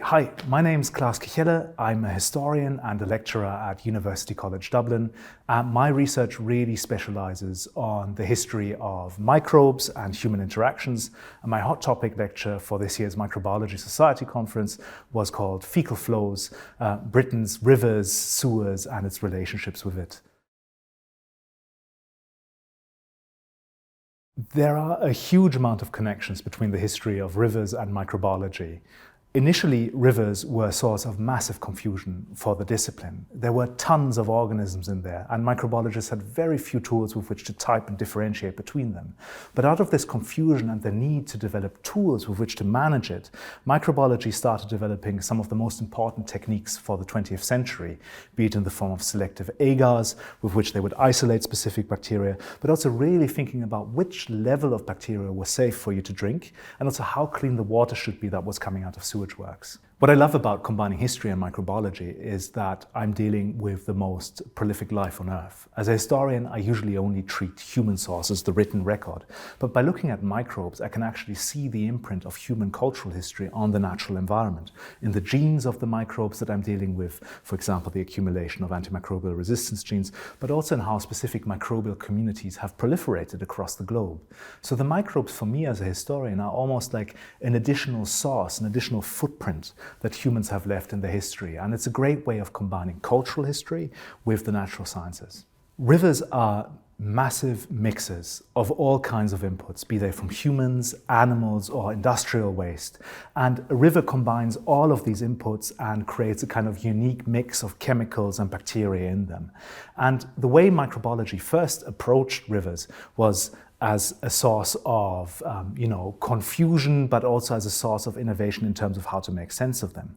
Hi, my name's Claas Kirchhelle. I'm a historian and a lecturer at University College Dublin. My research really specialises on the history of microbes and human interactions. And my hot topic lecture for this year's Microbiology Society conference was called Faecal Flows, Britain's rivers, sewers and its relationships with it. There are a huge amount of connections between the history of rivers and microbiology. Initially, rivers were a source of massive confusion for the discipline. There were tons of organisms in there, and microbiologists had very few tools with which to type and differentiate between them. But out of this confusion and the need to develop tools with which to manage it, microbiology started developing some of the most important techniques for the 20th century, be it in the form of selective agars, with which they would isolate specific bacteria, but also really thinking about which level of bacteria was safe for you to drink, and also how clean the water should be that was coming out of sewage works. What I love about combining history and microbiology is that I'm dealing with the most prolific life on Earth. As a historian, I usually only treat human sources, the written record. But by looking at microbes, I can actually see the imprint of human cultural history on the natural environment. In the genes of the microbes that I'm dealing with, for example, the accumulation of antimicrobial resistance genes, but also in how specific microbial communities have proliferated across the globe. So the microbes, for me as a historian, are almost like an additional source, an additional footprint that humans have left in their history. And it's a great way of combining cultural history with the natural sciences. Rivers are massive mixes of all kinds of inputs, be they from humans, animals, or industrial waste. And a river combines all of these inputs and creates a kind of unique mix of chemicals and bacteria in them. And the way microbiology first approached rivers was as a source of confusion, but also as a source of innovation in terms of how to make sense of them.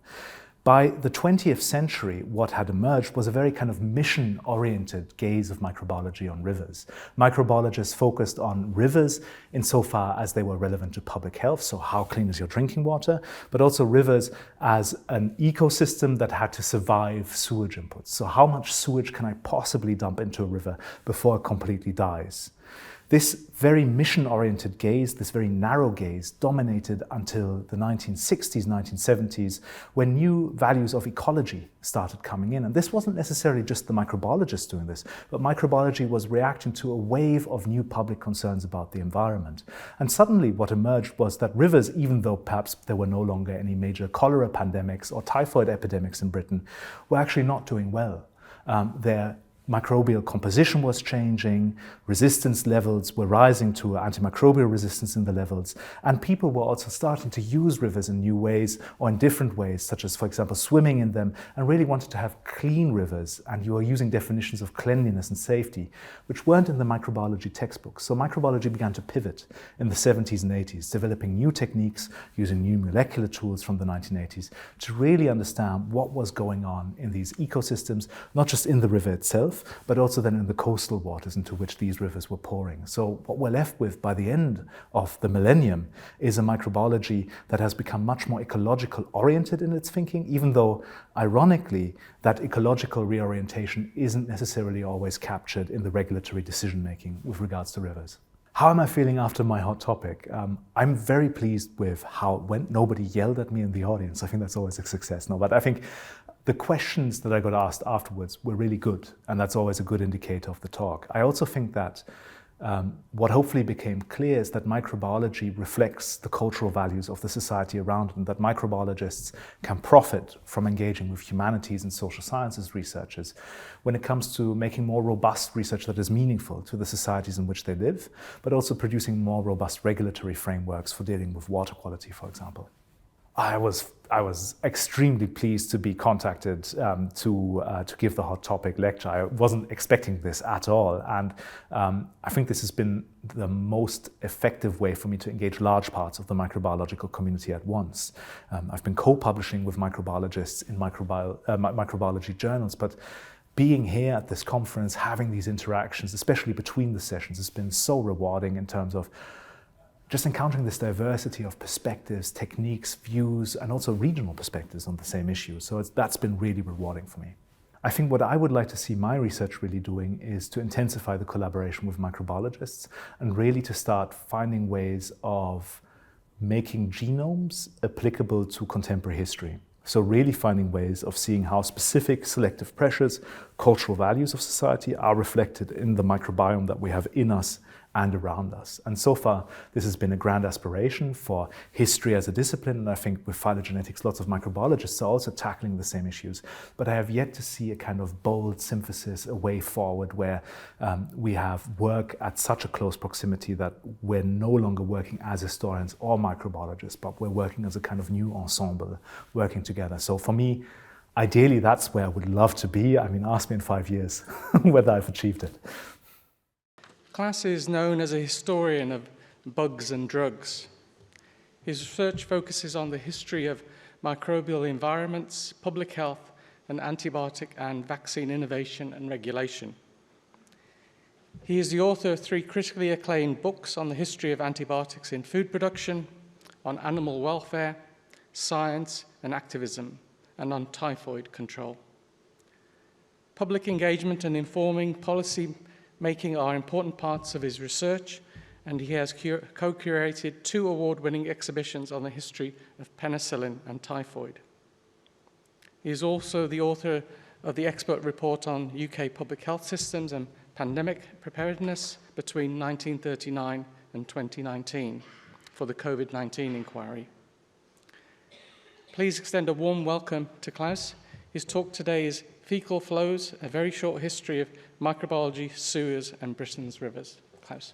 By the 20th century, what had emerged was a very kind of mission-oriented gaze of microbiology on rivers. Microbiologists focused on rivers insofar as they were relevant to public health, so how clean is your drinking water, but also rivers as an ecosystem that had to survive sewage inputs. So how much sewage can I possibly dump into a river before it completely dies? This very mission-oriented gaze, this very narrow gaze, dominated until the 1960s, 1970s, when new values of ecology started coming in. And this wasn't necessarily just the microbiologists doing this, but microbiology was reacting to a wave of new public concerns about the environment. And suddenly what emerged was that rivers, even though perhaps there were no longer any major cholera pandemics or typhoid epidemics in Britain, were actually not doing well. Their microbial composition was changing, resistance levels were rising to antimicrobial resistance in the levels, and people were also starting to use rivers in new ways or in different ways, such as, for example, swimming in them, and really wanted to have clean rivers, and you were using definitions of cleanliness and safety, which weren't in the microbiology textbooks. So microbiology began to pivot in the 70s and 80s, developing new techniques, using new molecular tools from the 1980s, to really understand what was going on in these ecosystems, not just in the river itself, but also then in the coastal waters into which these rivers were pouring. So what we're left with by the end of the millennium is a microbiology that has become much more ecological oriented in its thinking, even though, ironically, that ecological reorientation isn't necessarily always captured in the regulatory decision making with regards to rivers. How am I feeling after my hot topic? I'm very pleased with how it went. Nobody yelled at me in the audience. I think that's always a success. No, but I think the questions that I got asked afterwards were really good, and that's always a good indicator of the talk. I also think that what hopefully became clear is that microbiology reflects the cultural values of the society around it, and that microbiologists can profit from engaging with humanities and social sciences researchers when it comes to making more robust research that is meaningful to the societies in which they live, but also producing more robust regulatory frameworks for dealing with water quality, for example. I was extremely pleased to be contacted to give the hot topic lecture. I wasn't expecting this at all, and I think this has been the most effective way for me to engage large parts of the microbiological community at once. I've been co-publishing with microbiologists in microbiology journals, but being here at this conference, having these interactions, especially between the sessions, has been so rewarding in terms of just encountering this diversity of perspectives, techniques, views, and also regional perspectives on the same issue. So that's been really rewarding for me. I think what I would like to see my research really doing is to intensify the collaboration with microbiologists and really to start finding ways of making genomes applicable to contemporary history. So really finding ways of seeing how specific selective pressures, cultural values of society are reflected in the microbiome that we have in us and around us. And so far, this has been a grand aspiration for history as a discipline, and I think with phylogenetics, lots of microbiologists are also tackling the same issues. But I have yet to see a kind of bold synthesis, a way forward where we have work at such a close proximity that we're no longer working as historians or microbiologists, but we're working as a kind of new ensemble, working together. So for me, ideally, that's where I would love to be. I mean, ask me in 5 years whether I've achieved it. Claas is known as a historian of bugs and drugs. His research focuses on the history of microbial environments, public health, and antibiotic and vaccine innovation and regulation. He is the author of 3 critically acclaimed books on the history of antibiotics in food production, on animal welfare, science and activism, and on typhoid control. Public engagement and informing policy making are important parts of his research, and he has co-curated 2 award-winning exhibitions on the history of penicillin and typhoid. He is also the author of the expert report on UK public health systems and pandemic preparedness between 1939 and 2019 for the COVID-19 inquiry. Please extend a warm welcome to Claas. His talk today is Faecal Flows, a very short history of microbiology, sewers, and Britain's rivers. Claas.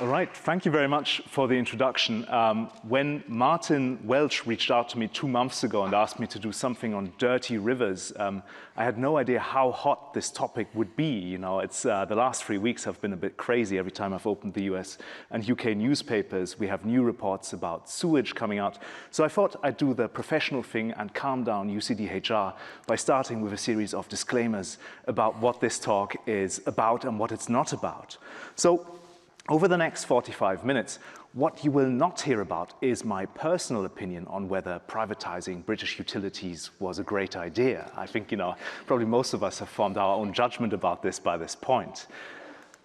All right, thank you very much for the introduction. When Martin Welch reached out to me 2 months ago and asked me to do something on dirty rivers, I had no idea how hot this topic would be. You know, it's the last 3 weeks have been a bit crazy. Every time I've opened the US and UK newspapers, we have new reports about sewage coming out. So I thought I'd do the professional thing and calm down UCDHR by starting with a series of disclaimers about what this talk is about and what it's not about. So, over the next 45 minutes, what you will not hear about is my personal opinion on whether privatizing British utilities was a great idea. I think, you know, probably most of us have formed our own judgment about this by this point.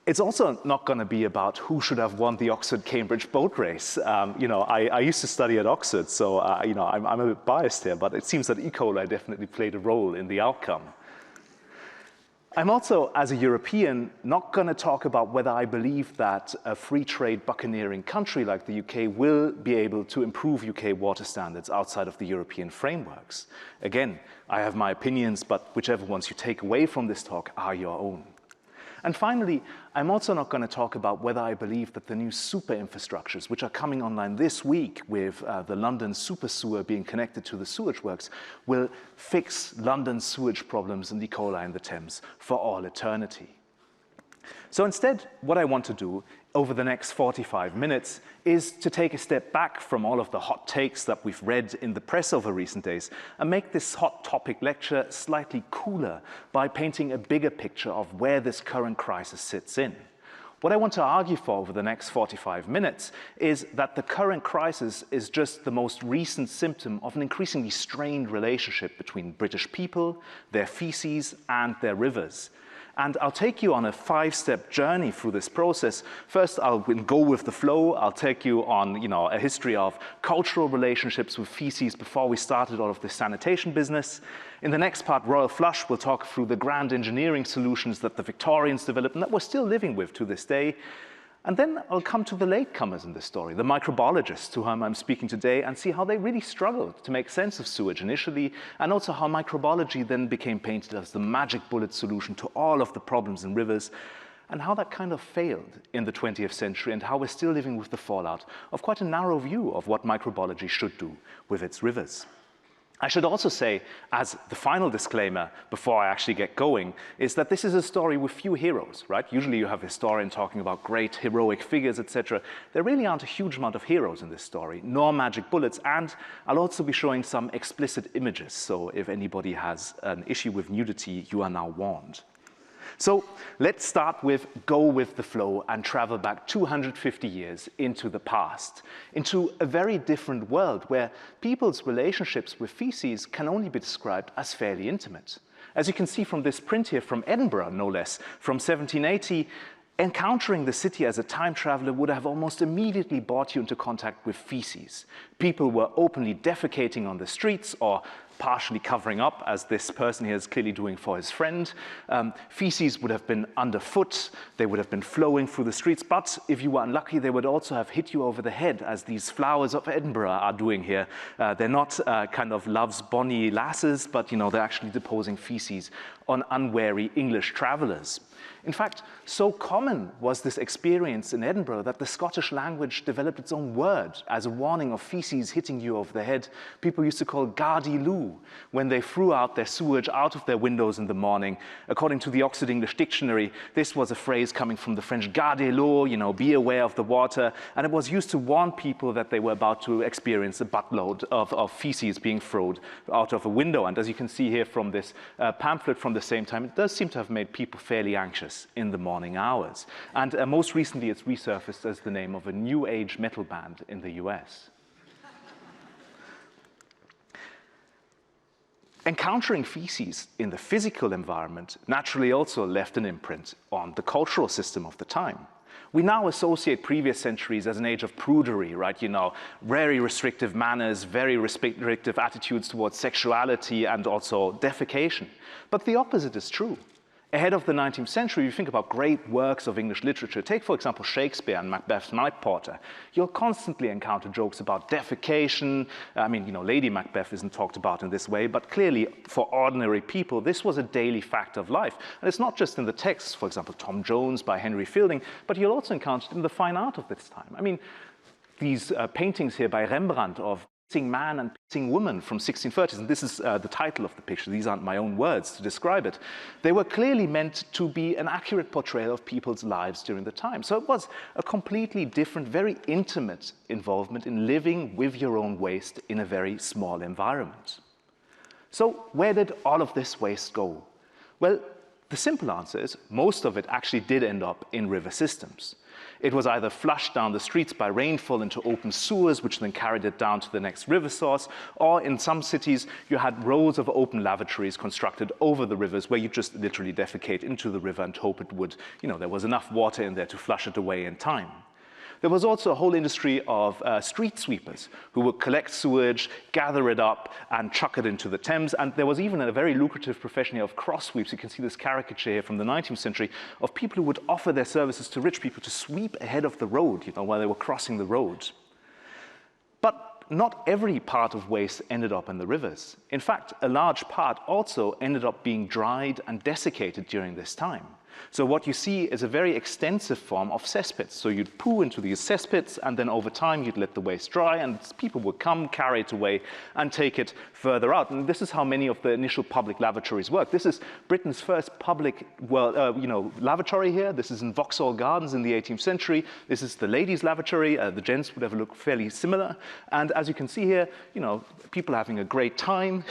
It's also not going to be about who should have won the Oxford-Cambridge boat race. You know, I used to study at Oxford, so you know, I'm a bit biased here, but it seems that E. coli definitely played a role in the outcome. I'm also, as a European, not going to talk about whether I believe that a free trade buccaneering country like the UK will be able to improve UK water standards outside of the European frameworks. Again, I have my opinions, but whichever ones you take away from this talk are your own. And finally, I'm also not going to talk about whether I believe that the new super infrastructures, which are coming online this week with the London super sewer being connected to the sewage works, will fix London's sewage problems and E. coli in the Thames for all eternity. So instead, what I want to do over the next 45 minutes is to take a step back from all of the hot takes that we've read in the press over recent days and make this hot topic lecture slightly cooler by painting a bigger picture of where this current crisis sits in. What I want to argue for over the next 45 minutes is that the current crisis is just the most recent symptom of an increasingly strained relationship between British people, their feces, and their rivers. And I'll take you on a 5-step journey through this process. First, I'll go with the flow. I'll take you on, you know, a history of cultural relationships with feces before we started all of this sanitation business. In the next part, Royal Flush, we'll talk through the grand engineering solutions that the Victorians developed and that we're still living with to this day. And then I'll come to the latecomers in this story, the microbiologists to whom I'm speaking today, and see how they really struggled to make sense of sewage initially, and also how microbiology then became painted as the magic bullet solution to all of the problems in rivers, and how that kind of failed in the 20th century, and how we're still living with the fallout of quite a narrow view of what microbiology should do with its rivers. I should also say, as the final disclaimer before I actually get going, is that this is a story with few heroes, right? Usually you have a historian talking about great heroic figures, etc. There really aren't a huge amount of heroes in this story, nor magic bullets, and I'll also be showing some explicit images, so if anybody has an issue with nudity, you are now warned. So let's start with go with the flow and travel back 250 years into the past, into a very different world where people's relationships with feces can only be described as fairly intimate. As you can see from this print here from Edinburgh, no less, from 1780, Encountering the city as a time traveler would have almost immediately brought you into contact with feces. People were openly defecating on the streets or partially covering up, as this person here is clearly doing for his friend. Feces would have been underfoot, they would have been flowing through the streets, but if you were unlucky, they would also have hit you over the head, as these flowers of Edinburgh are doing here. They're not kind of love's bonny lasses, but they're actually deposing feces on unwary English travelers. In fact, so common was this experience in Edinburgh that the Scottish language developed its own word as a warning of feces hitting you over the head. People used to call gardy loo when they threw out their sewage out of their windows in the morning. According to the Oxford English Dictionary, this was a phrase coming from the French garder l'eau, be aware of the water, and it was used to warn people that they were about to experience a buttload of feces being thrown out of a window. And as you can see here from this pamphlet from the same time, it does seem to have made people fairly anxious in the morning hours. And most recently, it's resurfaced as the name of a new age metal band in the US. Encountering feces in the physical environment naturally also left an imprint on the cultural system of the time. We now associate previous centuries as an age of prudery, right? Very restrictive manners, very restrictive attitudes towards sexuality and also defecation. But the opposite is true. Ahead of the 19th century, you think about great works of English literature. Take, for example, Shakespeare and Macbeth's Night Porter. You'll constantly encounter jokes about defecation. Lady Macbeth isn't talked about in this way, but clearly for ordinary people, this was a daily fact of life. And it's not just in the texts, for example, Tom Jones by Henry Fielding, but you'll also encounter it in the fine art of this time. These paintings here by Rembrandt of pissing man and pissing woman from 1630s, and this is the title of the picture. These aren't my own words to describe it. They were clearly meant to be an accurate portrayal of people's lives during the time. So it was a completely different, very intimate involvement in living with your own waste in a very small environment. So where did all of this waste go? Well, the simple answer is most of it actually did end up in river systems. It was either flushed down the streets by rainfall into open sewers, which then carried it down to the next river source, or in some cities, you had rows of open lavatories constructed over the rivers where you just literally defecate into the river and hope it would, there was enough water in there to flush it away in time. There was also a whole industry of street sweepers who would collect sewage, gather it up, and chuck it into the Thames. And there was even a very lucrative profession here of cross sweeps. You can see this caricature here from the 19th century of people who would offer their services to rich people to sweep ahead of the road, while they were crossing the road. But not every part of waste ended up in the rivers. In fact, a large part also ended up being dried and desiccated during this time. So what you see is a very extensive form of cesspits. So you'd poo into these cesspits, and then over time you'd let the waste dry, and people would come, carry it away, and take it further out. And this is how many of the initial public lavatories work. This is Britain's first public, lavatory here. This is in Vauxhall Gardens in the 18th century. This is the ladies' lavatory. The gents would have looked fairly similar. And as you can see here, people having a great time,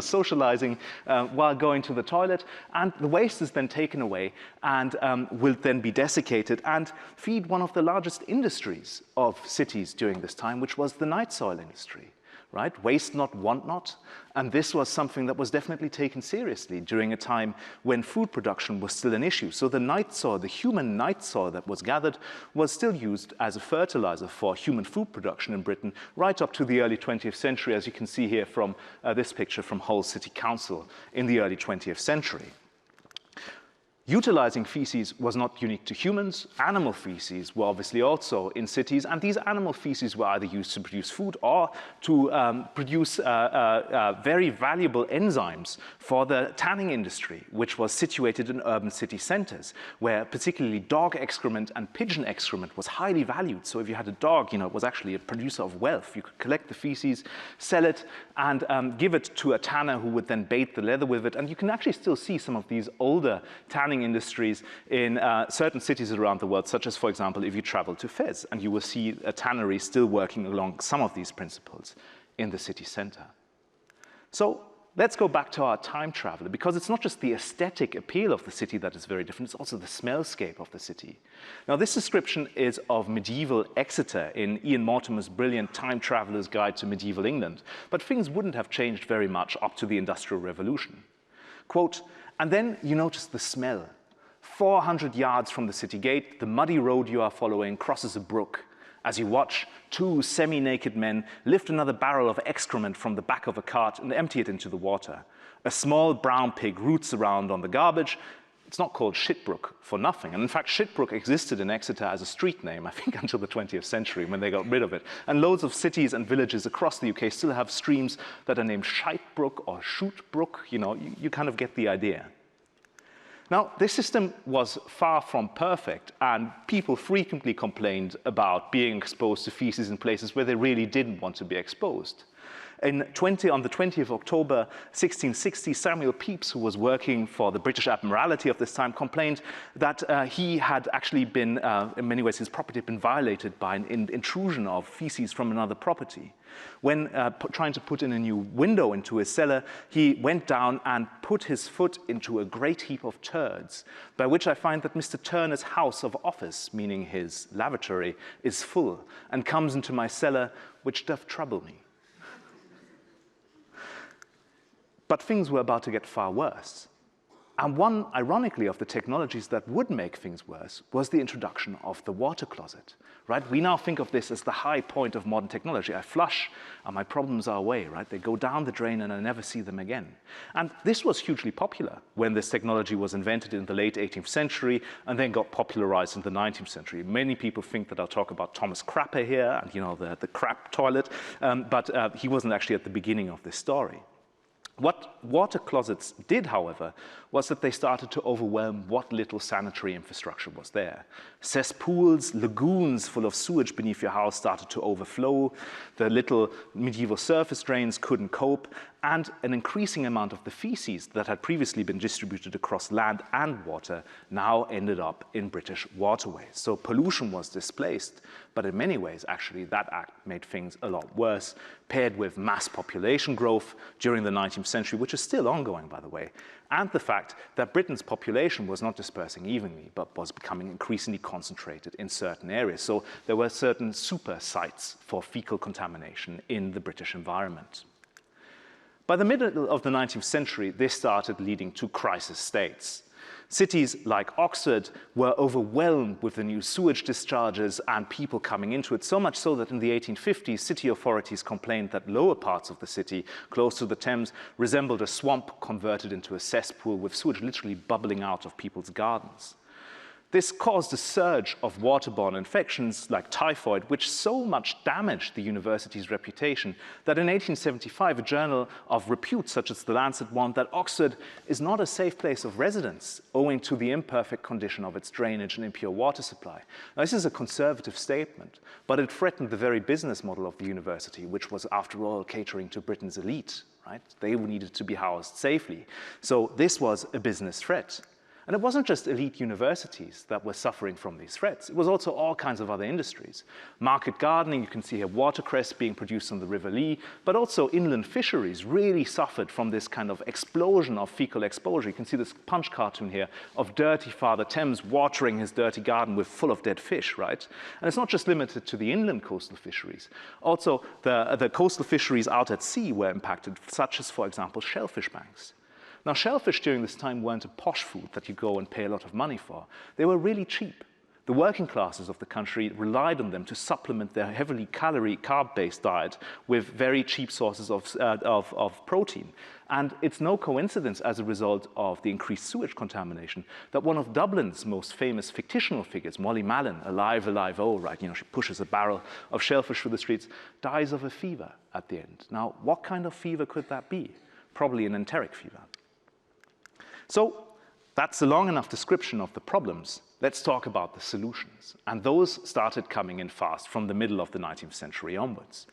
socializing while going to the toilet, and the waste is then taken away and will then be desiccated and feed one of the largest industries of cities during this time, which was the night soil industry, right? Waste not, want not. And this was something that was definitely taken seriously during a time when food production was still an issue. So the night soil, the human night soil that was gathered, was still used as a fertilizer for human food production in Britain right up to the early 20th century, as you can see here from this picture from Hull City Council in the early 20th century. Utilizing feces was not unique to humans. Animal feces were obviously also in cities, and these animal feces were either used to produce food or to produce very valuable enzymes for the tanning industry, which was situated in urban city centers, where particularly dog excrement and pigeon excrement was highly valued. So if you had a dog, it was actually a producer of wealth. You could collect the feces, sell it, and give it to a tanner who would then bait the leather with it. And you can actually still see some of these older tanning industries in certain cities around the world, such as, for example, if you travel to Fez, and you will see a tannery still working along some of these principles in the city center. So let's go back to our time traveler, because it's not just the aesthetic appeal of the city that is very different, it's also the smellscape of the city. Now, this description is of medieval Exeter in Ian Mortimer's brilliant Time Traveler's Guide to Medieval England, but things wouldn't have changed very much up to the Industrial Revolution. Quote, "And then you notice the smell. 400 yards from the city gate, the muddy road you are following crosses a brook. As you watch, two semi-naked men lift another barrel of excrement from the back of a cart and empty it into the water. A small brown pig roots around on the garbage. It's not called Shitbrook for nothing. And in fact, Shitbrook existed in Exeter as a street name, I think, until the 20th century when they got rid of it. And loads of cities and villages across the UK still have streams that are named Shitebrook or Shootbrook. You know, you kind of get the idea. Now, this system was far from perfect, and people frequently complained about being exposed to feces in places where they really didn't want to be exposed. On the 20th of October 1660, Samuel Pepys, who was working for the British Admiralty of this time, complained that he had actually been, in many ways, his property had been violated by an intrusion of feces from another property. When trying to put in a new window into his cellar, he went down and put his foot into a great heap of turds, by which I find that Mr. Turner's house of office, meaning his lavatory, is full, and comes into my cellar, which doth trouble me. But things were about to get far worse. And one, ironically, of the technologies that would make things worse was the introduction of the water closet, right? We now think of this as the high point of modern technology. I flush and my problems are away, right? They go down the drain and I never see them again. And this was hugely popular when this technology was invented in the late 18th century and then got popularized in the 19th century. Many people think that I'll talk about Thomas Crapper here and, you know, the crap toilet, but he wasn't actually at the beginning of this story. What water closets did, however, was that they started to overwhelm what little sanitary infrastructure was there. Cesspools, lagoons full of sewage beneath your house started to overflow. The little medieval surface drains couldn't cope, and an increasing amount of the feces that had previously been distributed across land and water now ended up in British waterways. So pollution was displaced, but in many ways, actually, that act made things a lot worse, paired with mass population growth during the 19th century, which is still ongoing, by the way, and the fact that Britain's population was not dispersing evenly, but was becoming increasingly concentrated in certain areas. So there were certain super sites for fecal contamination in the British environment. By the middle of the 19th century, this started leading to crisis states. Cities like Oxford were overwhelmed with the new sewage discharges and people coming into it, so much so that in the 1850s, city authorities complained that lower parts of the city, close to the Thames, resembled a swamp converted into a cesspool with sewage literally bubbling out of people's gardens. This caused a surge of waterborne infections like typhoid, which so much damaged the university's reputation that in 1875, a journal of repute such as The Lancet warned that Oxford is not a safe place of residence owing to the imperfect condition of its drainage and impure water supply. Now, this is a conservative statement, but it threatened the very business model of the university, which was, after all, catering to Britain's elite, right? They needed to be housed safely. So this was a business threat. And it wasn't just elite universities that were suffering from these threats. It was also all kinds of other industries. Market gardening, you can see here watercress being produced on the River Lee, but also inland fisheries really suffered from this kind of explosion of fecal exposure. You can see this punch cartoon here of dirty Father Thames watering his dirty garden with full of dead fish, right? And it's not just limited to the inland coastal fisheries. Also, the coastal fisheries out at sea were impacted, such as, for example, shellfish banks. Now, shellfish during this time weren't a posh food that you go and pay a lot of money for. They were really cheap. The working classes of the country relied on them to supplement their heavily carb-based diet with very cheap sources of protein. And it's no coincidence, as a result of the increased sewage contamination, that one of Dublin's most famous fictional figures, Molly Mallon, alive, oh, right, you know, she pushes a barrel of shellfish through the streets, dies of a fever at the end. Now, what kind of fever could that be? Probably an enteric fever. So that's a long enough description of the problems. Let's talk about the solutions. And those started coming in fast from the middle of the 19th century onwards.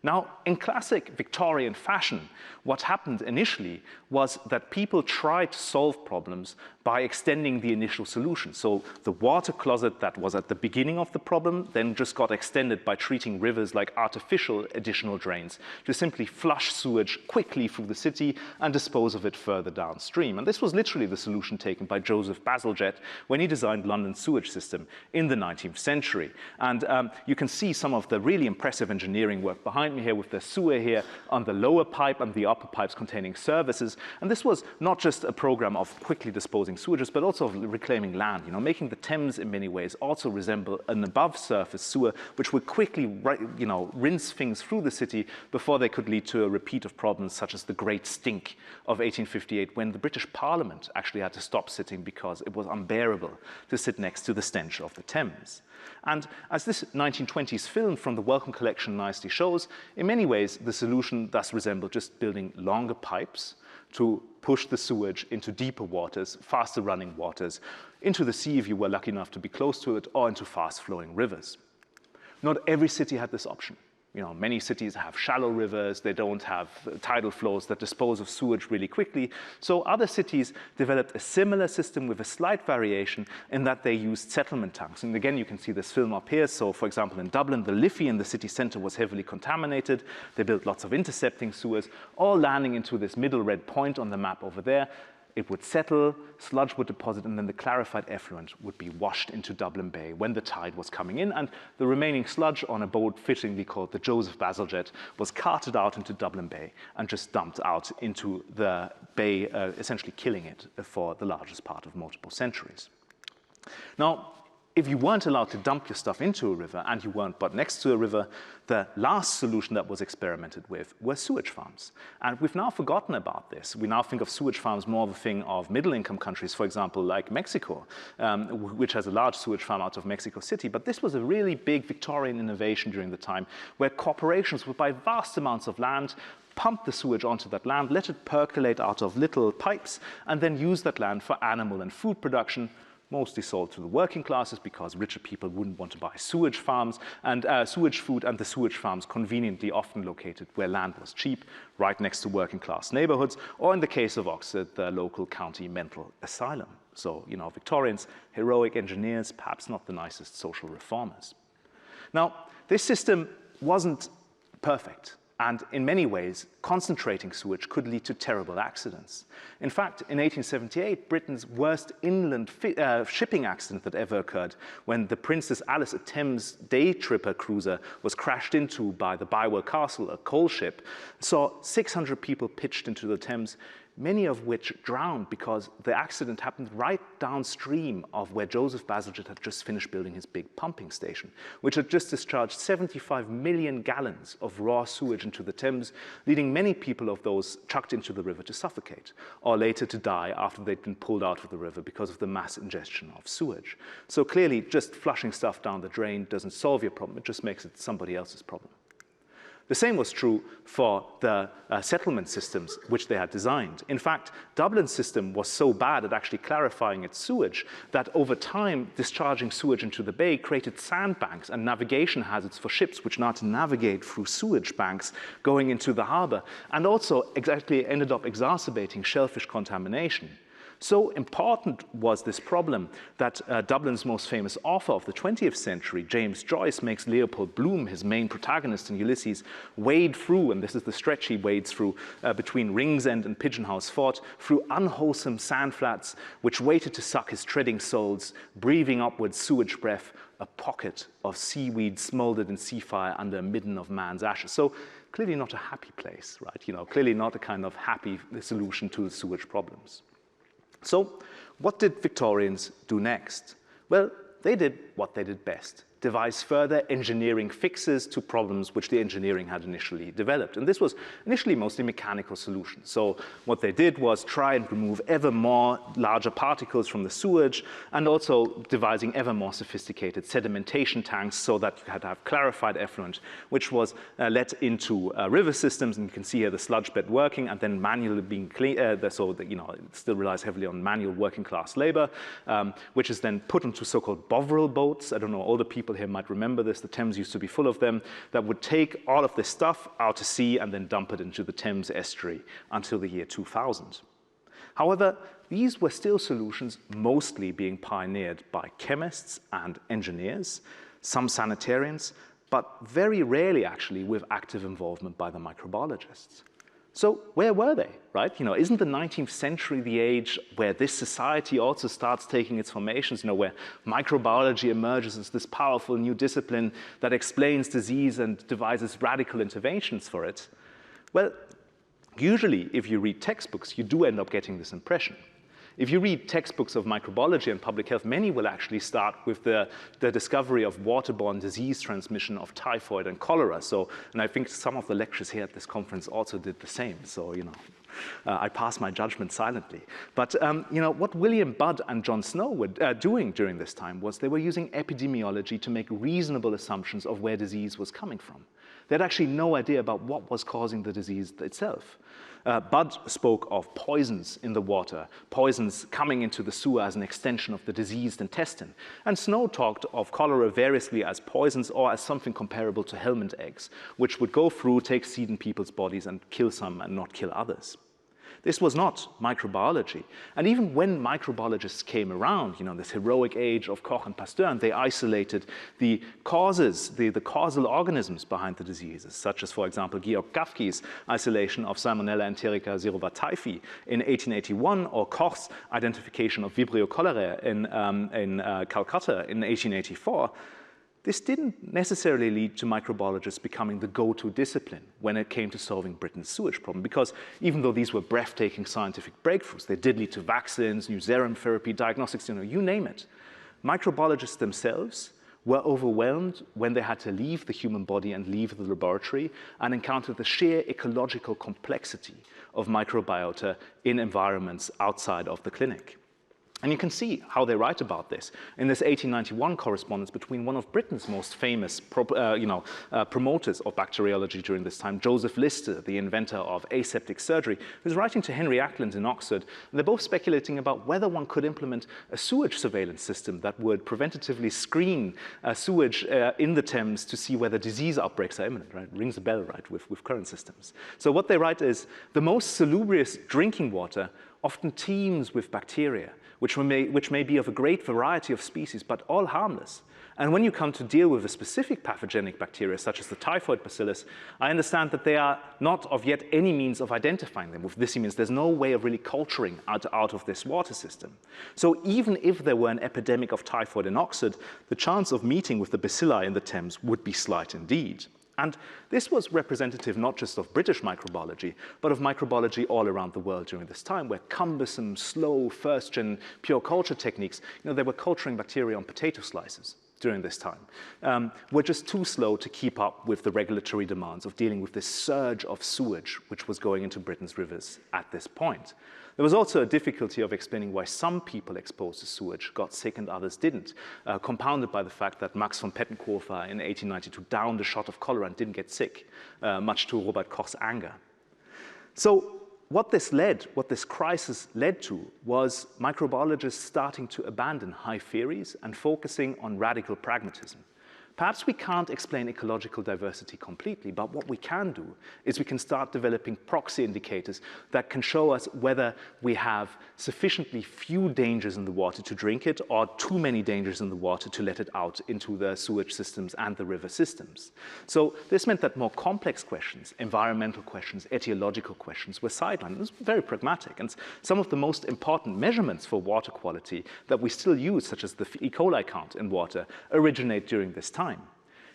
Now, in classic Victorian fashion, what happened initially was that people tried to solve problems by extending the initial solution. So the water closet that was at the beginning of the problem then just got extended by treating rivers like artificial additional drains to simply flush sewage quickly through the city and dispose of it further downstream. And this was literally the solution taken by Joseph Bazalgette when he designed London's sewage system in the 19th century. And you can see some of the really impressive engineering work behind behind me here with the sewer here on the lower pipe and the upper pipes containing services. And this was not just a program of quickly disposing sewages, but also of reclaiming land, making the Thames in many ways also resemble an above-surface sewer, which would quickly, rinse things through the city before they could lead to a repeat of problems such as the Great Stink of 1858, when the British Parliament actually had to stop sitting because it was unbearable to sit next to the stench of the Thames. And as this 1920s film from the Wellcome collection nicely shows, in many ways the solution thus resembled just building longer pipes to push the sewage into deeper waters, faster running waters, into the sea if you were lucky enough to be close to it, or into fast flowing rivers. Not every city had this option. Many cities have shallow rivers, they don't have tidal flows that dispose of sewage really quickly. So other cities developed a similar system with a slight variation in that they used settlement tanks. And again, you can see this film up here. So for example, in Dublin, the Liffey in the city center was heavily contaminated. They built lots of intercepting sewers, all landing into this middle red point on the map over there. It would settle, sludge would deposit, and then the clarified effluent would be washed into Dublin Bay when the tide was coming in, and the remaining sludge on a boat fittingly called the Joseph Bazalgette was carted out into Dublin Bay and just dumped out into the bay, essentially killing it for the largest part of multiple centuries. Now, if you weren't allowed to dump your stuff into a river and you weren't but next to a river, the last solution that was experimented with were sewage farms. And we've now forgotten about this. We now think of sewage farms more of a thing of middle-income countries, for example, like Mexico, which has a large sewage farm out of Mexico City. But this was a really big Victorian innovation during the time, where corporations would buy vast amounts of land, pump the sewage onto that land, let it percolate out of little pipes, and then use that land for animal and food production, mostly sold to the working classes because richer people wouldn't want to buy sewage farms and sewage food, and the sewage farms conveniently often located where land was cheap, right next to working class neighborhoods, or in the case of Oxford, the local county mental asylum. So, Victorians, heroic engineers, perhaps not the nicest social reformers. Now, this system wasn't perfect. And in many ways, concentrating sewage could lead to terrible accidents. In fact, in 1878, Britain's worst inland shipping accident that ever occurred, when the Princess Alice, a Thames day tripper cruiser, was crashed into by the Bywell Castle, a coal ship, saw 600 people pitched into the Thames, many of which drowned because the accident happened right downstream of where Joseph Bazalgette had just finished building his big pumping station, which had just discharged 75 million gallons of raw sewage into the Thames, leading many people of those chucked into the river to suffocate, or later to die after they'd been pulled out of the river because of the mass ingestion of sewage. So clearly, just flushing stuff down the drain doesn't solve your problem, it just makes it somebody else's problem. The same was true for the settlement systems which they had designed. In fact, Dublin's system was so bad at actually clarifying its sewage that over time, discharging sewage into the bay created sandbanks and navigation hazards for ships which now had to navigate through sewage banks going into the harbor, and also exactly ended up exacerbating shellfish contamination. So important was this problem that Dublin's most famous author of the 20th century, James Joyce, makes Leopold Bloom, his main protagonist in Ulysses, wade through, and this is the stretch he wades through, between Ringsend and Pigeon House Fort, through unwholesome sandflats which waited to suck his treading soles, breathing upwards sewage breath, a pocket of seaweed smoldered in sea fire under a midden of man's ashes. So clearly not a happy place, right? Clearly not a kind of happy solution to the sewage problems. So what did Victorians do next? Well, they did what they did best, devise further engineering fixes to problems which the engineering had initially developed. And this was initially mostly mechanical solutions. So what they did was try and remove ever more larger particles from the sewage, and also devising ever more sophisticated sedimentation tanks so that you had to have clarified effluent, which was let into river systems. And you can see here the sludge bed working and then manually being cleaned, so that, it still relies heavily on manual working class labor, which is then put onto so-called Bovril boats. I don't know, older people here might remember this. The Thames used to be full of them, that would take all of this stuff out to sea and then dump it into the Thames estuary until the year 2000. However, these were still solutions mostly being pioneered by chemists and engineers, some sanitarians, but very rarely actually with active involvement by the microbiologists. So where were they, right? Isn't the 19th century the age where this society also starts taking its formations, where microbiology emerges as this powerful new discipline that explains disease and devises radical interventions for it? Well, usually if you read textbooks, you do end up getting this impression. If you read textbooks of microbiology and public health, many will actually start with the discovery of waterborne disease transmission of typhoid and cholera. And I think some of the lectures here at this conference also did the same. So, I pass my judgment silently. But, what William Budd and John Snow were doing during this time was they were using epidemiology to make reasonable assumptions of where disease was coming from. They had actually no idea about what was causing the disease itself. Budd spoke of poisons in the water, poisons coming into the sewer as an extension of the diseased intestine. And Snow talked of cholera variously as poisons or as something comparable to helmet eggs, which would go through, take seed in people's bodies and kill some and not kill others. This was not microbiology. And even when microbiologists came around, this heroic age of Koch and Pasteur, and they isolated the causes, the causal organisms behind the diseases, such as, for example, Georg Gafke's isolation of Salmonella enterica serotyphi in 1881, or Koch's identification of Vibrio cholerae in Calcutta in 1884, this didn't necessarily lead to microbiologists becoming the go-to discipline when it came to solving Britain's sewage problem, because even though these were breathtaking scientific breakthroughs, they did lead to vaccines, new serum therapy, diagnostics, you name it. Microbiologists themselves were overwhelmed when they had to leave the human body and leave the laboratory and encounter the sheer ecological complexity of microbiota in environments outside of the clinic. And you can see how they write about this in this 1891 correspondence between one of Britain's most famous promoters of bacteriology during this time, Joseph Lister, the inventor of aseptic surgery, who's writing to Henry Ackland in Oxford. And they're both speculating about whether one could implement a sewage surveillance system that would preventatively screen sewage in the Thames to see whether disease outbreaks are imminent, right? Rings a bell, right, with current systems. So what they write is, the most salubrious drinking water often teems with bacteria, which may be of a great variety of species, but all harmless. And when you come to deal with a specific pathogenic bacteria, such as the typhoid bacillus, I understand that they are not of yet any means of identifying them. With this, he means there's no way of really culturing out of this water system. So even if there were an epidemic of typhoid in Oxford, the chance of meeting with the bacilli in the Thames would be slight indeed. And this was representative not just of British microbiology, but of microbiology all around the world during this time, where cumbersome, slow, first-gen pure culture techniques, they were culturing bacteria on potato slices during this time, were just too slow to keep up with the regulatory demands of dealing with this surge of sewage which was going into Britain's rivers at this point. There was also a difficulty of explaining why some people exposed to sewage got sick and others didn't, compounded by the fact that Max von Pettenkofer in 1892 downed a shot of cholera and didn't get sick, much to Robert Koch's anger. So what this crisis led to was microbiologists starting to abandon high theories and focusing on radical pragmatism. Perhaps we can't explain ecological diversity completely, but what we can do is we can start developing proxy indicators that can show us whether we have sufficiently few dangers in the water to drink it or too many dangers in the water to let it out into the sewage systems and the river systems. So this meant that more complex questions, environmental questions, etiological questions, were sidelined. It was very pragmatic. And some of the most important measurements for water quality that we still use, such as the E. coli count in water, originate during this time.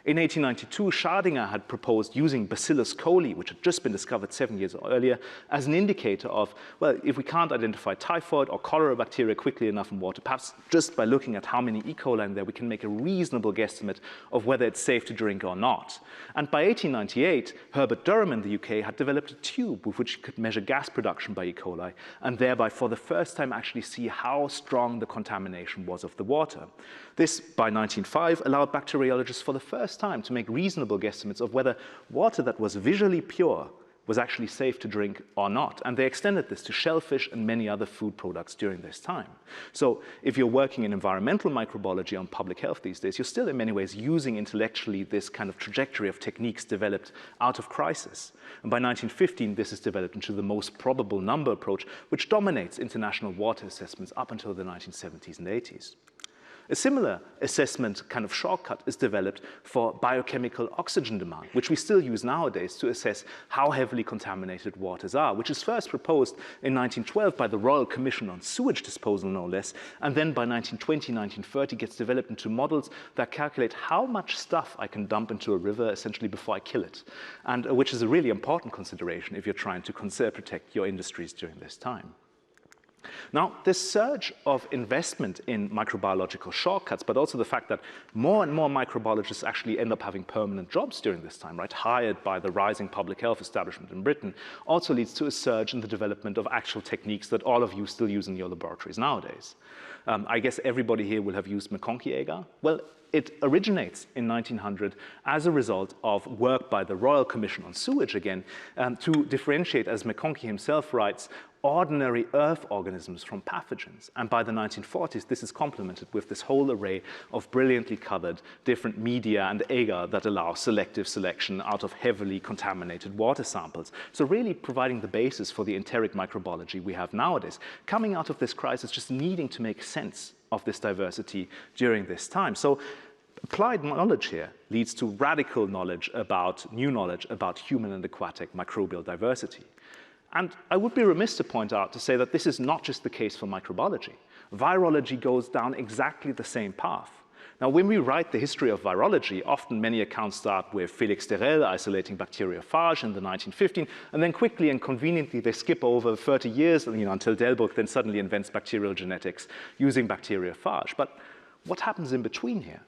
In 1892, Schardinger had proposed using Bacillus coli, which had just been discovered 7 years earlier, as an indicator of, well, if we can't identify typhoid or cholera bacteria quickly enough in water, perhaps just by looking at how many E. coli in there, we can make a reasonable guesstimate of whether it's safe to drink or not. And by 1898, Herbert Durham in the UK had developed a tube with which he could measure gas production by E. coli, and thereby for the first time actually see how strong the contamination was of the water. This, by 1905, allowed bacteriologists for the first time to make reasonable guesstimates of whether water that was visually pure was actually safe to drink or not. And they extended this to shellfish and many other food products during this time. So if you're working in environmental microbiology on public health these days, you're still in many ways using intellectually this kind of trajectory of techniques developed out of crisis. And by 1915, this is developed into the most probable number approach, which dominates international water assessments up until the 1970s and 80s. A similar assessment kind of shortcut is developed for biochemical oxygen demand, which we still use nowadays to assess how heavily contaminated waters are, which is first proposed in 1912 by the Royal Commission on Sewage Disposal, no less, and then by 1920, 1930 gets developed into models that calculate how much stuff I can dump into a river essentially before I kill it, and which is a really important consideration if you're trying to protect your industries during this time. Now, this surge of investment in microbiological shortcuts, but also the fact that more and more microbiologists actually end up having permanent jobs during this time, right, hired by the rising public health establishment in Britain, also leads to a surge in the development of actual techniques that all of you still use in your laboratories nowadays. I guess everybody here will have used McConkey agar. Well, it originates in 1900 as a result of work by the Royal Commission on Sewage again to differentiate, as McConkey himself writes, ordinary earth organisms from pathogens. And by the 1940s, this is complemented with this whole array of brilliantly colored different media and agar that allow selective selection out of heavily contaminated water samples. So really providing the basis for the enteric microbiology we have nowadays, coming out of this crisis just needing to make sense of this diversity during this time. So applied knowledge here leads to radical knowledge about, new knowledge about human and aquatic microbial diversity. And I would be remiss to point out to say that this is not just the case for microbiology. Virology goes down exactly the same path. Now, when we write the history of virology, often many accounts start with Félix Terrel isolating bacteriophage in the 1915, and then quickly and conveniently they skip over 30 years, until Delbruck then suddenly invents bacterial genetics using bacteriophage. But what happens in between here?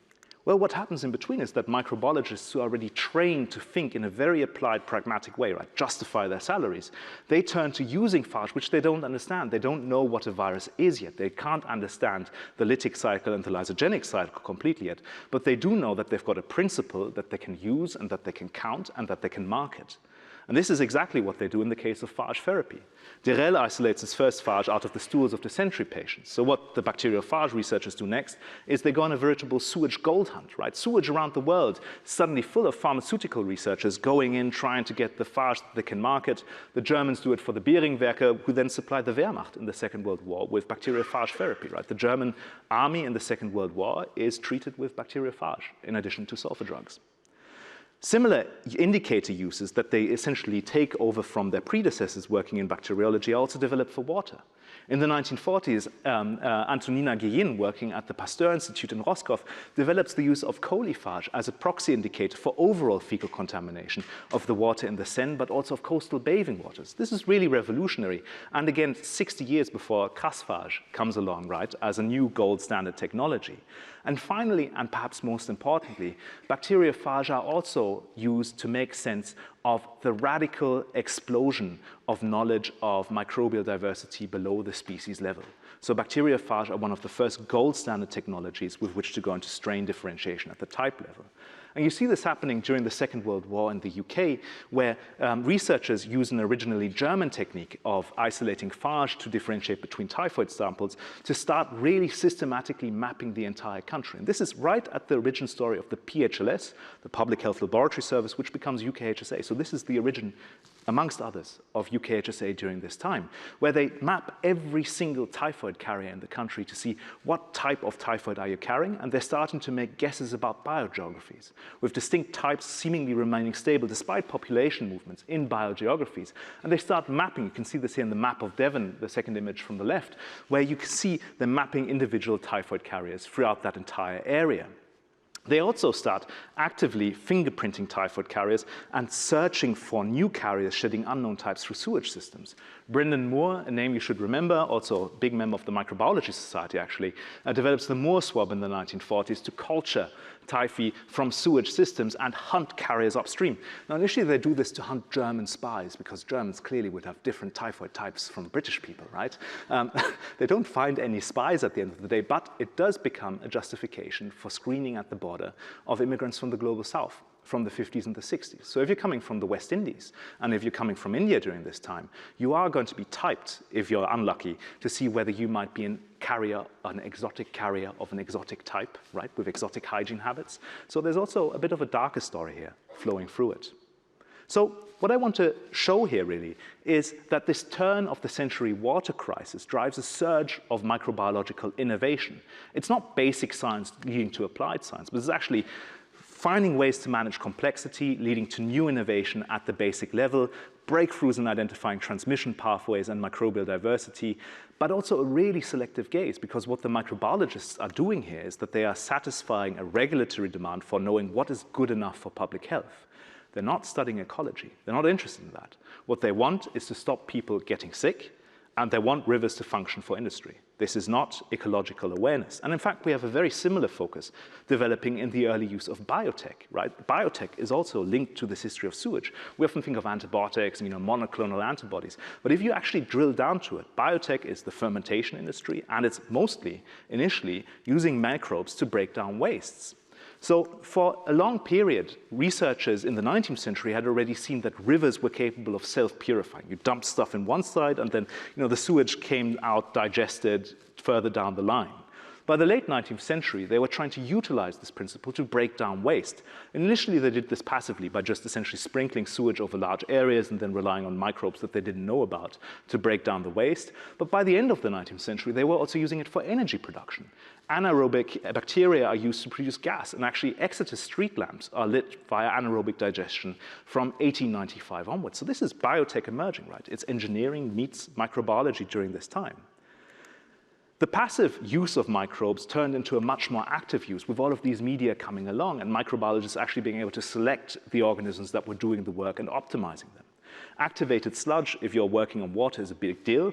Well, what happens in between is that microbiologists who are already trained to think in a very applied, pragmatic way, right, justify their salaries, they turn to using phage, which they don't understand. They don't know what a virus is yet. They can't understand the lytic cycle and the lysogenic cycle completely yet, but they do know that they've got a principle that they can use and that they can count and that they can market. And this is exactly what they do in the case of phage therapy. Terrel isolates his first phage out of the stools of dysentery patients. So what the bacteriophage researchers do next is they go on a veritable sewage gold hunt, right? Sewage around the world, suddenly full of pharmaceutical researchers going in, trying to get the phage that they can market. The Germans do it for the Beringwerke, who then supplied the Wehrmacht in the Second World War with bacteriophage therapy, right? The German army in the Second World War is treated with bacteriophage in addition to sulfur drugs. Similar indicator uses that they essentially take over from their predecessors working in bacteriology are also developed for water. In the 1940s, Antonina Guillen, working at the Pasteur Institute in Roscoff, develops the use of coliphage as a proxy indicator for overall fecal contamination of the water in the Seine, but also of coastal bathing waters. This is really revolutionary, and again, 60 years before Crasphage comes along, right, as a new gold standard technology. And finally, and perhaps most importantly, bacteriophage are also used to make sense of the radical explosion of knowledge of microbial diversity below the species level. So bacteriophage are one of the first gold standard technologies with which to go into strain differentiation at the type level. And you see this happening during the Second World War in the UK, where researchers use an originally German technique of isolating phage to differentiate between typhoid samples to start really systematically mapping the entire country. And this is right at the origin story of the PHLS, the Public Health Laboratory Service, which becomes UKHSA. So this is the origin, amongst others, of UKHSA during this time, where they map every single typhoid carrier in the country to see what type of typhoid are you carrying, and they're starting to make guesses about biogeographies, with distinct types seemingly remaining stable despite population movements in biogeographies. And they start mapping, you can see this here in the map of Devon, the second image from the left, where you can see them mapping individual typhoid carriers throughout that entire area. They also start actively fingerprinting typhoid carriers and searching for new carriers shedding unknown types through sewage systems. Brendan Moore, a name you should remember, also a big member of the Microbiology Society actually, develops the Moore swab in the 1940s to culture typhi from sewage systems and hunt carriers upstream. Now, initially they do this to hunt German spies, because Germans clearly would have different typhoid types from British people, right? They don't find any spies at the end of the day, but it does become a justification for screening at the border of immigrants from the global south, from the 50s and the 60s. So if you're coming from the West Indies, and if you're coming from India during this time, you are going to be typed, if you're unlucky, to see whether you might be an exotic carrier of an exotic type, right, with exotic hygiene habits. So there's also a bit of a darker story here flowing through it. So what I want to show here really is that this turn of the century water crisis drives a surge of microbiological innovation. It's not basic science leading to applied science, but it's actually finding ways to manage complexity, leading to new innovation at the basic level, breakthroughs in identifying transmission pathways and microbial diversity, but also a really selective gaze, because what the microbiologists are doing here is that they are satisfying a regulatory demand for knowing what is good enough for public health. They're not studying ecology. They're not interested in that. What they want is to stop people getting sick, and they want rivers to function for industry. This is not ecological awareness. And in fact, we have a very similar focus developing in the early use of biotech, right? Biotech is also linked to this history of sewage. We often think of antibiotics and monoclonal antibodies. But if you actually drill down to it, biotech is the fermentation industry, and it's mostly, initially, using microbes to break down wastes. So for a long period, researchers in the 19th century had already seen that rivers were capable of self-purifying. You dumped stuff in one side, and then the sewage came out digested further down the line. By the late 19th century, they were trying to utilize this principle to break down waste. Initially, they did this passively by just essentially sprinkling sewage over large areas and then relying on microbes that they didn't know about to break down the waste. But by the end of the 19th century, they were also using it for energy production. Anaerobic bacteria are used to produce gas, and actually Exeter street lamps are lit via anaerobic digestion from 1895 onwards. So this is biotech emerging, right? It's engineering meets microbiology during this time. The passive use of microbes turned into a much more active use with all of these media coming along and microbiologists actually being able to select the organisms that were doing the work and optimizing them. Activated sludge, if you're working on water, is a big deal.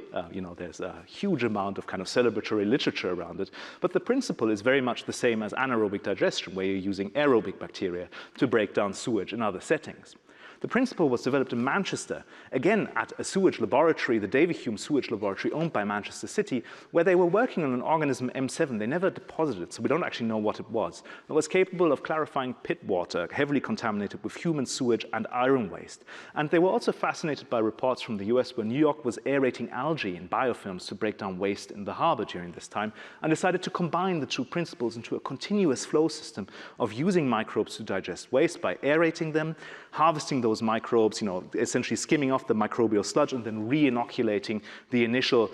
There's a huge amount of kind of celebratory literature around it. But the principle is very much the same as anaerobic digestion, where you're using aerobic bacteria to break down sewage in other settings. The principle was developed in Manchester, again at a sewage laboratory, the David Hume Sewage Laboratory owned by Manchester City, where they were working on an organism M7. They never deposited it, so we don't actually know what it was. It was capable of clarifying pit water, heavily contaminated with human sewage and iron waste. And they were also fascinated by reports from the US where New York was aerating algae in biofilms to break down waste in the harbor during this time, and decided to combine the two principles into a continuous flow system of using microbes to digest waste by aerating them, harvesting those microbes, essentially skimming off the microbial sludge and then re-inoculating the initial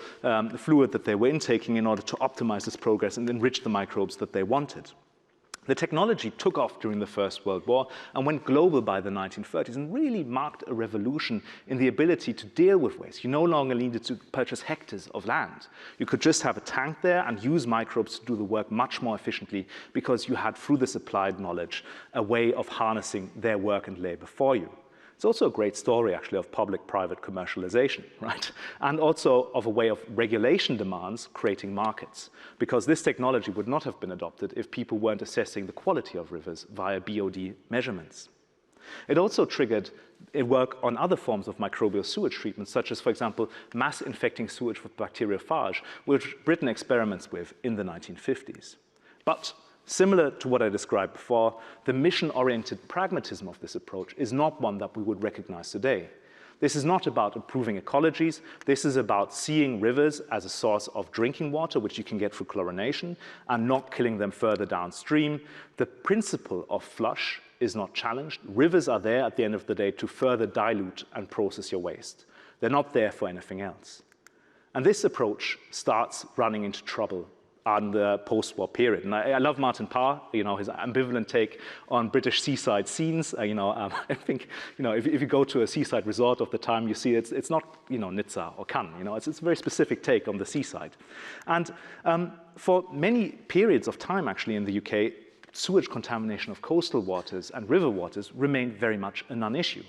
fluid that they were intaking in order to optimize this progress and enrich the microbes that they wanted. The technology took off during the First World War and went global by the 1930s and really marked a revolution in the ability to deal with waste. You no longer needed to purchase hectares of land. You could just have a tank there and use microbes to do the work much more efficiently because you had, through this applied knowledge, a way of harnessing their work and labor for you. It's also a great story, actually, of public-private commercialization, right? And also of a way of regulation demands creating markets, because this technology would not have been adopted if people weren't assessing the quality of rivers via BOD measurements. It also triggered a work on other forms of microbial sewage treatment, such as, for example, mass infecting sewage with bacteriophage, which Britain experiments with in the 1950s. But similar to what I described before, the mission-oriented pragmatism of this approach is not one that we would recognize today. This is not about improving ecologies. This is about seeing rivers as a source of drinking water, which you can get through chlorination, and not killing them further downstream. The principle of flush is not challenged. Rivers are there at the end of the day to further dilute and process your waste. They're not there for anything else. And this approach starts running into trouble on the post-war period. And I love Martin Parr, his ambivalent take on British seaside scenes. I think, if you go to a seaside resort of the time, you see it's not, Nizza or Cannes. It's a very specific take on the seaside. And for many periods of time, actually, in the UK, sewage contamination of coastal waters and river waters remained very much a non-issue.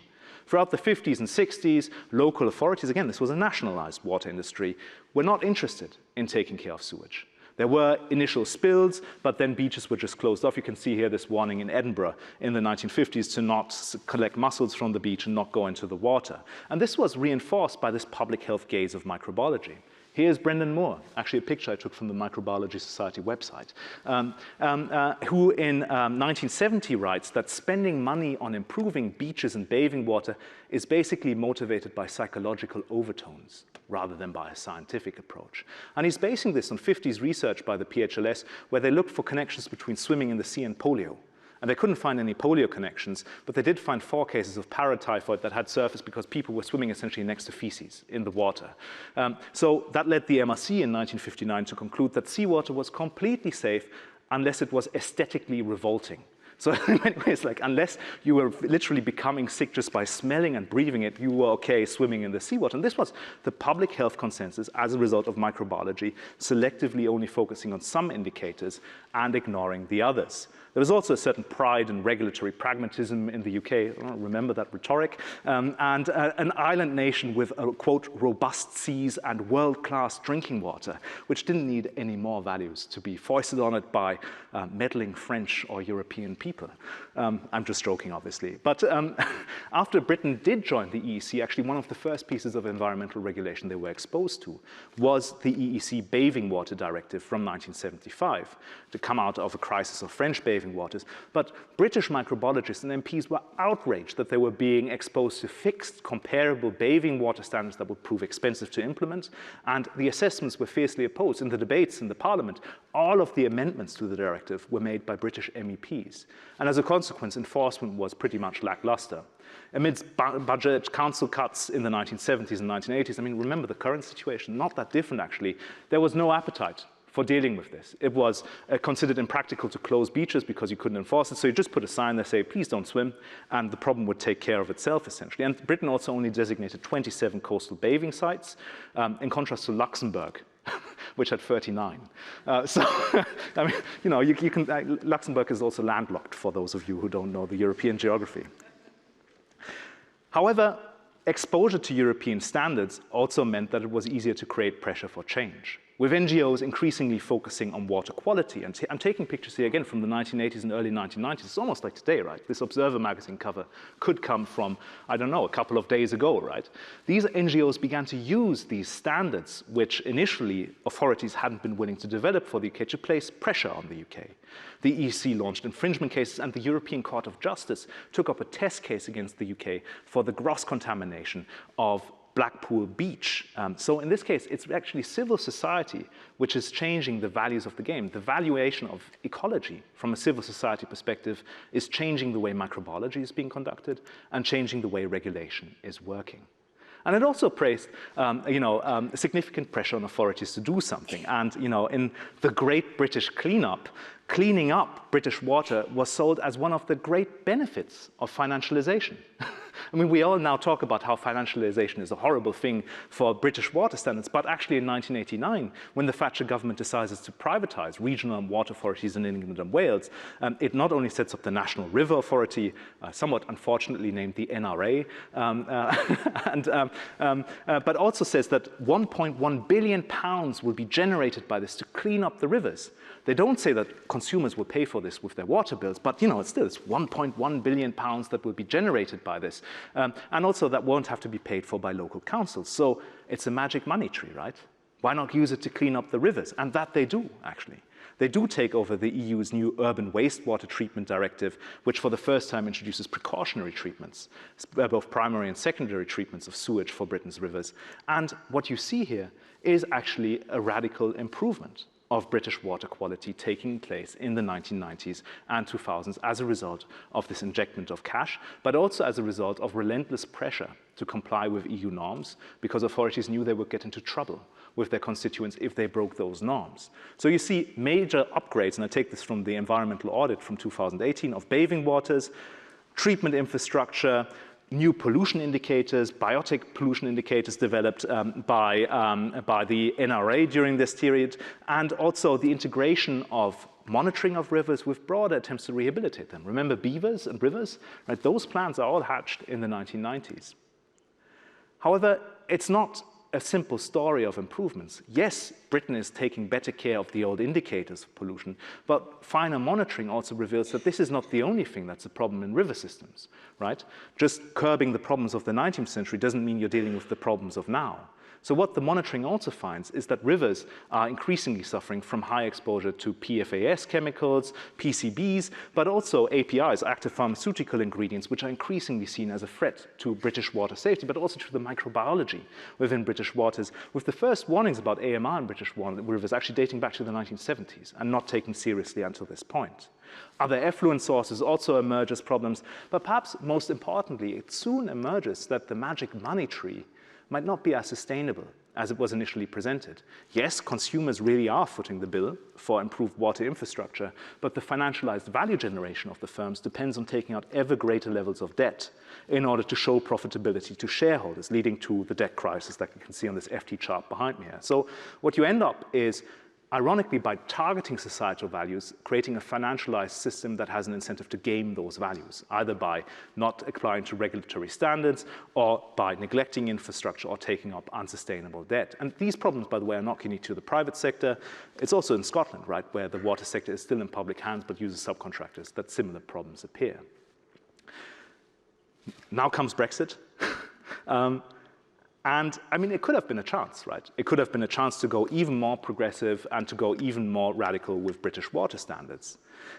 Throughout the 50s and 60s, local authorities, again, this was a nationalized water industry, were not interested in taking care of sewage. There were initial spills, but then beaches were just closed off. You can see here this warning in Edinburgh in the 1950s to not collect mussels from the beach and not go into the water. And this was reinforced by this public health gaze of microbiology. Here's Brendan Moore, actually a picture I took from the Microbiology Society website, who in 1970 writes that spending money on improving beaches and bathing water is basically motivated by psychological overtones rather than by a scientific approach. And he's basing this on 50s research by the PHLS, where they looked for connections between swimming in the sea and polio. And they couldn't find any polio connections, but they did find 4 cases of paratyphoid that had surfaced because people were swimming essentially next to feces in the water. So that led the MRC in 1959 to conclude that seawater was completely safe unless it was aesthetically revolting. So in many ways, like, unless you were literally becoming sick just by smelling and breathing it, you were okay swimming in the seawater. And this was the public health consensus as a result of microbiology, selectively only focusing on some indicators and ignoring the others. There was also a certain pride and regulatory pragmatism in the UK, remember that rhetoric, and an island nation with, quote, robust seas and world-class drinking water, which didn't need any more values to be foisted on it by meddling French or European people. I'm just joking, obviously. But after Britain did join the EEC, actually one of the first pieces of environmental regulation they were exposed to was the EEC Bathing Water Directive from 1975, to come out of a crisis of French bathing waters. But British microbiologists and MPs were outraged that they were being exposed to fixed, comparable bathing water standards that would prove expensive to implement, and the assessments were fiercely opposed. In the debates in the Parliament, all of the amendments to the directive were made by British MEPs, and as a consequence, enforcement was pretty much lackluster. Amidst budget council cuts in the 1970s and 1980s, I mean, remember the current situation, not that different actually, there was no appetite for dealing with this. It was considered impractical to close beaches because you couldn't enforce it, so you just put a sign that say, please don't swim, and the problem would take care of itself, essentially. And Britain also only designated 27 coastal bathing sites, in contrast to Luxembourg, which had 39. So, I mean, you know, you can, Luxembourg is also landlocked, for those of you who don't know the European geography. However, exposure to European standards also meant that it was easier to create pressure for change, with NGOs increasingly focusing on water quality. And I'm taking pictures here again from the 1980s and early 1990s. It's almost like today, right? This Observer magazine cover could come from, I don't know, a couple of days ago, right? These NGOs began to use these standards, which initially authorities hadn't been willing to develop for the UK, to place pressure on the UK. The EC launched infringement cases, and the European Court of Justice took up a test case against the UK for the gross contamination of Blackpool Beach. So in this case, it's actually civil society which is changing the values of the game. The valuation of ecology from a civil society perspective is changing the way microbiology is being conducted and changing the way regulation is working. And it also placed, significant pressure on authorities to do something. And, in the Great British Cleanup, cleaning up British water was sold as one of the great benefits of financialization. I mean, we all now talk about how financialization is a horrible thing for British water standards, but actually in 1989, when the Thatcher government decides to privatize regional water authorities in England and Wales, it not only sets up the National River Authority, somewhat unfortunately named the NRA, but also says that £1.1 billion will be generated by this to clean up the rivers. They don't say that consumers will pay for this with their water bills, but it's still it's £1.1 billion that will be generated by this. And also that won't have to be paid for by local councils. So it's a magic money tree, right? Why not use it to clean up the rivers? And that they do, actually. They do take over the EU's new Urban Wastewater Treatment Directive, which for the first time introduces precautionary treatments, both primary and secondary treatments of sewage for Britain's rivers. And what you see here is actually a radical improvement of British water quality taking place in the 1990s and 2000s as a result of this injectment of cash, but also as a result of relentless pressure to comply with EU norms, because authorities knew they would get into trouble with their constituents if they broke those norms. So you see major upgrades, and I take this from the environmental audit from 2018, of bathing waters, treatment infrastructure, new pollution indicators, biotic pollution indicators developed by the NRA during this period, and also the integration of monitoring of rivers with broader attempts to rehabilitate them. Remember beavers and rivers? Right? Those plans are all hatched in the 1990s. However, it's not a simple story of improvements. Yes, Britain is taking better care of the old indicators of pollution, but finer monitoring also reveals that this is not the only thing that's a problem in river systems, right? Just curbing the problems of the 19th century doesn't mean you're dealing with the problems of now. So what the monitoring also finds is that rivers are increasingly suffering from high exposure to PFAS chemicals, PCBs, but also APIs, active pharmaceutical ingredients, which are increasingly seen as a threat to British water safety, but also to the microbiology within British waters, with the first warnings about AMR in British rivers actually dating back to the 1970s and not taken seriously until this point. Other effluent sources also emerge as problems, but perhaps most importantly, it soon emerges that the magic money tree might not be as sustainable as it was initially presented. Yes, consumers really are footing the bill for improved water infrastructure, but the financialized value generation of the firms depends on taking out ever greater levels of debt in order to show profitability to shareholders, leading to the debt crisis that you can see on this FT chart behind me here. So what you end up is, ironically, by targeting societal values, creating a financialized system that has an incentive to game those values, either by not applying to regulatory standards or by neglecting infrastructure or taking up unsustainable debt. And these problems, by the way, are not unique to the private sector. It's also in Scotland, right, where the water sector is still in public hands but uses subcontractors, that similar problems appear. Now comes Brexit. And I mean, it could have been a chance, right? It could have been a chance to go even more progressive and to go even more radical with British water standards.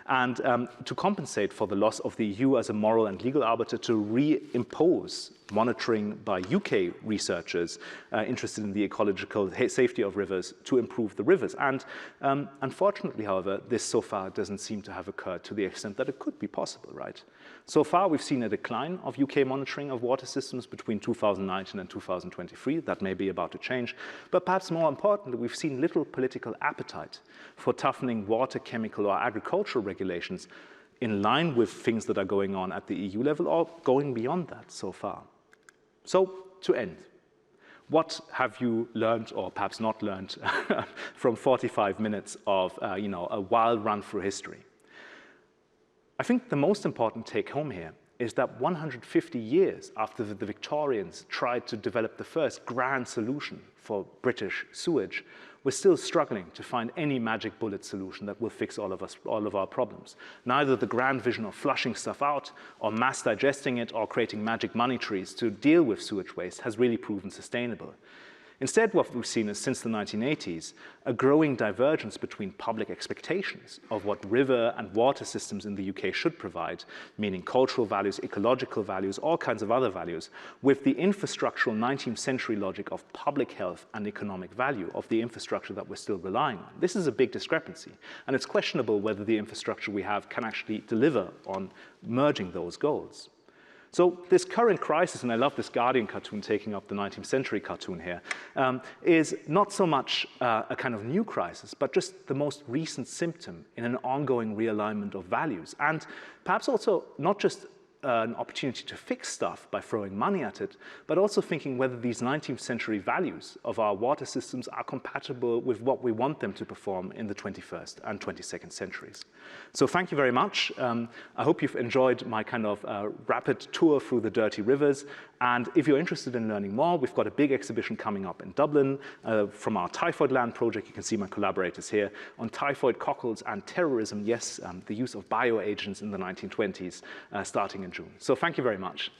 And to compensate for the loss of the EU as a moral and legal arbiter, to reimpose monitoring by UK researchers interested in the ecological safety of rivers to improve the rivers. And unfortunately, however, this so far doesn't seem to have occurred to the extent that it could be possible, right? So far, we've seen a decline of UK monitoring of water systems between 2019 and 2023. That may be about to change. But perhaps more importantly, we've seen little political appetite for toughening water, chemical, or agricultural regulations in line with things that are going on at the EU level or going beyond that so far. So to end, what have you learned or perhaps not learned from 45 minutes of a wild run through history? I think the most important take home here is that 150 years after the Victorians tried to develop the first grand solution for British sewage, we're still struggling to find any magic bullet solution that will fix all of our problems. Neither the grand vision of flushing stuff out or mass digesting it or creating magic money trees to deal with sewage waste has really proven sustainable. Instead, what we've seen is, since the 1980s, a growing divergence between public expectations of what river and water systems in the UK should provide, meaning cultural values, ecological values, all kinds of other values, with the infrastructural 19th century logic of public health and economic value of the infrastructure that we're still relying on. This is a big discrepancy, and it's questionable whether the infrastructure we have can actually deliver on merging those goals. So this current crisis, and I love this Guardian cartoon taking up the 19th century cartoon here, is not so much a kind of new crisis, but just the most recent symptom in an ongoing realignment of values. And perhaps also not just an opportunity to fix stuff by throwing money at it, but also thinking whether these 19th century values of our water systems are compatible with what we want them to perform in the 21st and 22nd centuries. So thank you very much. I hope you've enjoyed my kind of rapid tour through the dirty rivers. And if you're interested in learning more, we've got a big exhibition coming up in Dublin from our Typhoid Land project. You can see my collaborators here on typhoid, cockles, and terrorism. Yes, the use of bioagents in the 1920s, starting in June. So thank you very much.